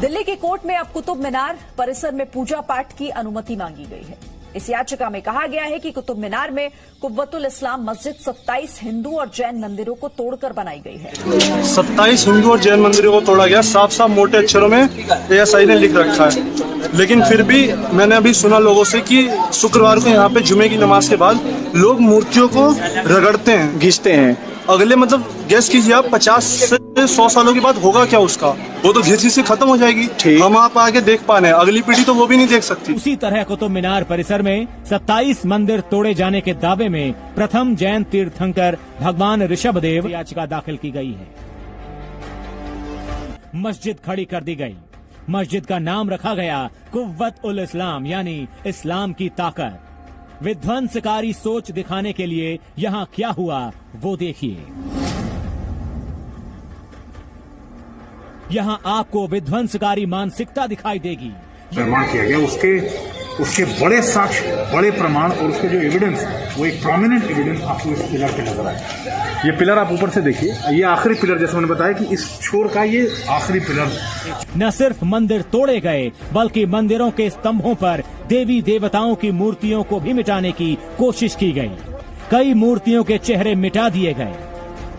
दिल्ली की कोर्ट में अब कुतुब मीनार परिसर में पूजा पाठ की अनुमति मांगी गई है। इस याचिका में कहा गया है कि कुतुब मीनार में कुव्वतुल इस्लाम मस्जिद 27 हिंदू और जैन मंदिरों को तोड़कर बनाई गई है। 27 हिंदू और जैन मंदिरों को तोड़ा गया, साफ साफ मोटे अक्षरों में ASI ने लिख रखा है। लेकिन फिर भी मैंने अभी सुना लोगों से कि शुक्रवार को यहाँ पे जुमे की नमाज के बाद लोग मूर्तियों को रगड़ते हैं, घिसते हैं। अगले मतलब गैस कीजिए आप 50 से 100 सालों के बाद होगा क्या उसका? वो तो घिसी से खत्म हो जाएगी। हम आप आगे देख पा रहे हैं, अगली पीढ़ी तो वो भी नहीं देख सकती। उसी तरह कुतुब मीनार परिसर में 27 मंदिर तोड़े जाने के दावे में प्रथम जैन तीर्थंकर भगवान ऋषभदेव याचिका दाखिल की गई है। मस्जिद खड़ी कर दी गई। मस्जिद का नाम रखा गया कुव्वत उल इस्लाम यानी इस्लाम की ताकत। विध्वंसकारी सोच दिखाने के लिए यहाँ क्या हुआ वो देखिए। यहाँ आपको विध्वंसकारी मानसिकता दिखाई देगी। निर्माण किया गया उसके बड़े साक्ष्य, बड़े प्रमाण और उसके जो एविडेंस, वो एक प्रोमिनेंट एविडेंस आपको इस पिलर पे नजर आए। ये पिलर आप ऊपर से देखिए, ये आखिरी पिलर, जैसे मैंने बताया कि इस छोर का ये आखिरी पिलर। न सिर्फ मंदिर तोड़े गए बल्कि मंदिरों के स्तंभों पर देवी देवताओं की मूर्तियों को भी मिटाने की कोशिश की गई। कई मूर्तियों के चेहरे मिटा दिए गए।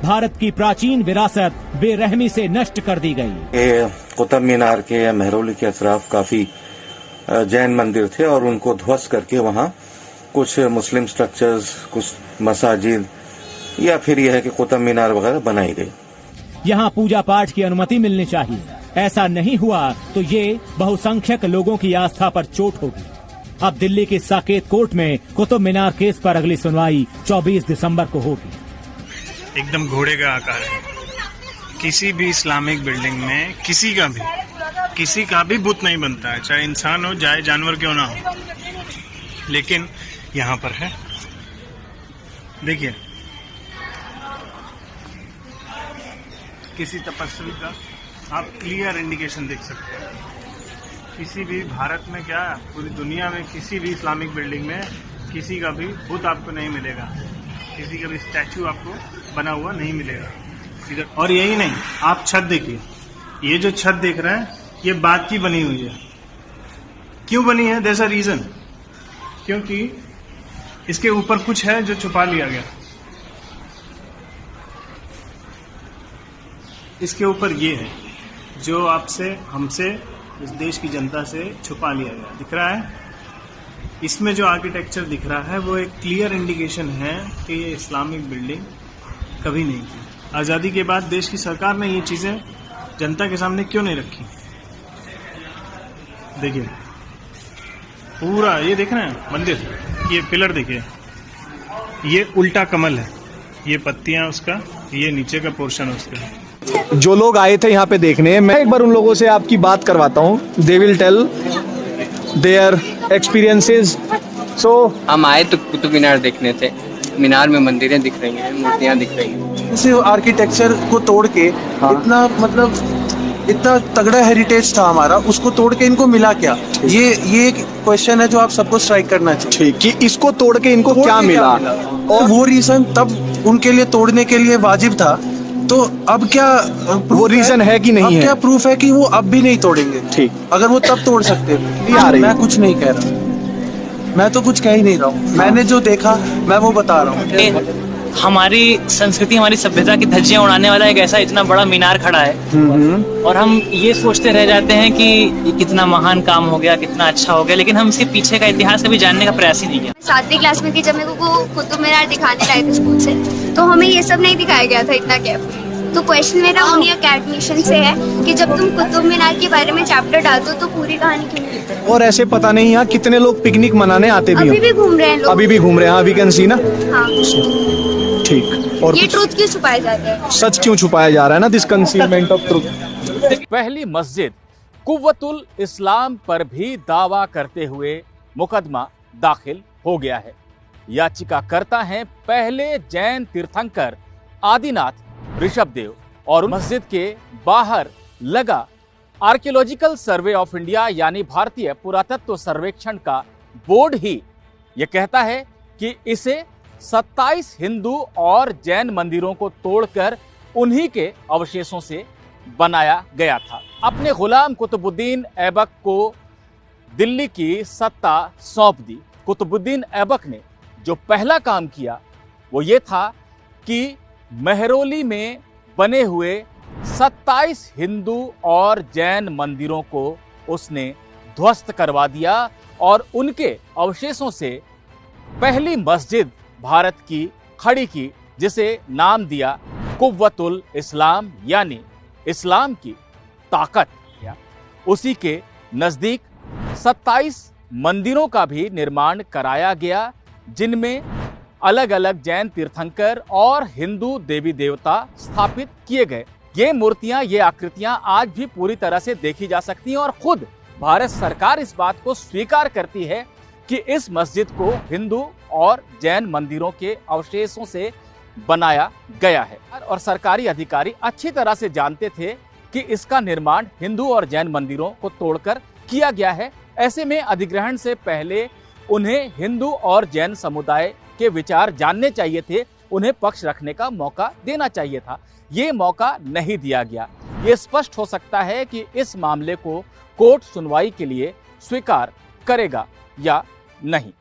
भारत की प्राचीन विरासत बेरहमी से नष्ट कर दी गई। कुतुब मीनार के या मेहरौली के अतराफ काफी जैन मंदिर थे और उनको ध्वस्त करके वहाँ कुछ मुस्लिम स्ट्रक्चर्स, कुछ मसाजिद या फिर यह है कि कुतुब मीनार वगैरह बनाई गई। यहाँ पूजा पाठ की अनुमति मिलनी चाहिए। ऐसा नहीं हुआ तो ये बहुसंख्यक लोगों की आस्था पर चोट होगी। अब दिल्ली की साकेत कोर्ट में कुतुब मीनार केस पर अगली सुनवाई 24 दिसंबर को होगी। एकदम घोड़े का आकार है। किसी भी इस्लामिक बिल्डिंग में किसी का भी बुत नहीं बनता है, चाहे इंसान हो चाहे जानवर क्यों ना हो। लेकिन यहाँ पर है, देखिए, किसी तपस्वी का आप क्लियर इंडिकेशन देख सकते हैं। किसी भी भारत में क्या, पूरी दुनिया में किसी भी इस्लामिक बिल्डिंग में किसी का भी बुत आपको नहीं मिलेगा, किसी का भी स्टैचू आपको बना हुआ नहीं मिलेगा इधर। और यही नहीं, आप छत देखिए, ये जो छत देख रहे हैं ये बात की बनी हुई है। क्यों बनी है? देयर इज अ रीजन, क्योंकि इसके ऊपर कुछ है जो छुपा लिया गया। इसके ऊपर ये है जो आपसे, हमसे, इस देश की जनता से छुपा लिया गया। दिख रहा है? इसमें जो आर्किटेक्चर दिख रहा है वो एक क्लियर इंडिकेशन है कि ये इस्लामिक बिल्डिंग कभी नहीं थी। आज़ादी के बाद देश की सरकार ने ये चीज़ें जनता के सामने क्यों नहीं रखी? देखिए पूरा, ये देख रहे हैं मंदिर, ये पिलर देखिए, ये उल्टा कमल है, ये पत्तियां उसका, ये नीचे का पोर्शन है उसका। जो लोग आए थे यहाँ पे देखने, मैं एक बार उन लोगों से आपकी बात करवाता हूँ। They will tell their experiences. So हम आए तो कुतुब मीनार देखने थे। मीनार में मंदिरें दिख रही हैं, मूर्तियां दिख रही हैं। इस आर्किटेक्चर को तोड़ के इतना तगड़ा हेरिटेज था हमारा, उसको तोड़ के इनको मिला क्या? ये एक क्वेश्चन है जो आप सबको स्ट्राइक करना चाहिए कि इसको तोड़ के इनको क्या मिला। और वो रीजन तब उनके लिए तोड़ने के लिए वाजिब था, तो अब क्या वो रीजन है कि नहीं है? क्या प्रूफ है कि वो अब भी नहीं तोड़ेंगे? ठीक, अगर वो तब तोड़ सकते। मैं कुछ नहीं कह रहा, मैं तो कुछ कह ही नहीं रहा हूँ। मैंने जो देखा मैं वो बता रहा हूँ। हमारी संस्कृति, हमारी सभ्यता की धज्जियां उड़ाने वाला एक ऐसा इतना बड़ा मीनार खड़ा है और हम ये सोचते रह जाते हैं कि ये कितना महान काम हो गया, कितना अच्छा हो गया, लेकिन हम इसके पीछे का इतिहास कभी जानने का प्रयास ही नहीं किया। 7वीं क्लास में थी जब मेरे को कुतुब मीनार दिखाने लाए थे स्कूल से, तो हमें ये सब नहीं दिखाया गया था इतना केयरफुली। तो क्वेश्चन मेरा उन्हीं अकेडमिशियन से है कि जब तुम कुतुब मीनार के बारे में चैप्टर डालते हो तो पूरी कहानी क्यों नहीं लिखते? और ऐसे पता नहीं यहाँ कितने लोग पिकनिक मनाने आते भी अभी भी घूम रहे हैं लोग। अभी भी घूम रहे हैं, वी कैन सी ना। हाँ, ठीक। और ये ट्रूथ क्यों छुपाया जाता है? सच क्यों छुपाया जा रहा है ना, दिस कंसीलमेंट ऑफ ट्रूथ। पहली मस्जिद कुव्वतुल इस्लाम पर भी दावा करते हुए मुकदमा दाखिल हो गया है। याचिकाकर्ता हैं पहले जैन तीर्थंकर आदिनाथ ऋषभदेव और मस्जिद के बाहर लगा आर्कियोलॉजिकल सर्वे ऑफ इंडिया यानी भारतीय पुरातत्व सर्वेक्षण का बोर्ड ही यह कहता है कि इसे 27 हिंदू और जैन मंदिरों को तोड़कर उन्हीं के अवशेषों से बनाया गया था। अपने गुलाम कुतुबुद्दीन ऐबक को दिल्ली की सत्ता सौंप दी। कुतुबुद्दीन ऐबक ने जो पहला काम किया वो ये था कि मेहरौली में बने हुए 27 हिंदू और जैन मंदिरों को उसने ध्वस्त करवा दिया और उनके अवशेषों से पहली मस्जिद भारत की खड़ी की, जिसे नाम दिया कुव्वतुल इस्लाम, यानी इस्लाम की ताकत। उसी के नजदीक 27 मंदिरों का भी निर्माण कराया गया, जिनमें अलग अलग जैन तीर्थंकर और हिंदू देवी देवता स्थापित किए गए। ये मूर्तियां, ये आकृतियां आज भी पूरी तरह से देखी जा सकती हैं और खुद भारत सरकार इस बात को स्वीकार करती है कि इस मस्जिद को हिंदू और जैन मंदिरों के अवशेषों से बनाया गया है। और सरकारी अधिकारी अच्छी तरह से जानते थे कि इसका निर्माण हिंदू और जैन मंदिरों को तोड़कर किया गया है। ऐसे में अधिग्रहण से पहले उन्हें हिंदू और जैन समुदाय के विचार जानने चाहिए थे, उन्हें पक्ष रखने का मौका देना चाहिए था। ये मौका नहीं दिया गया। ये स्पष्ट हो सकता है कि इस मामले को कोर्ट सुनवाई के लिए स्वीकार करेगा या नहीं।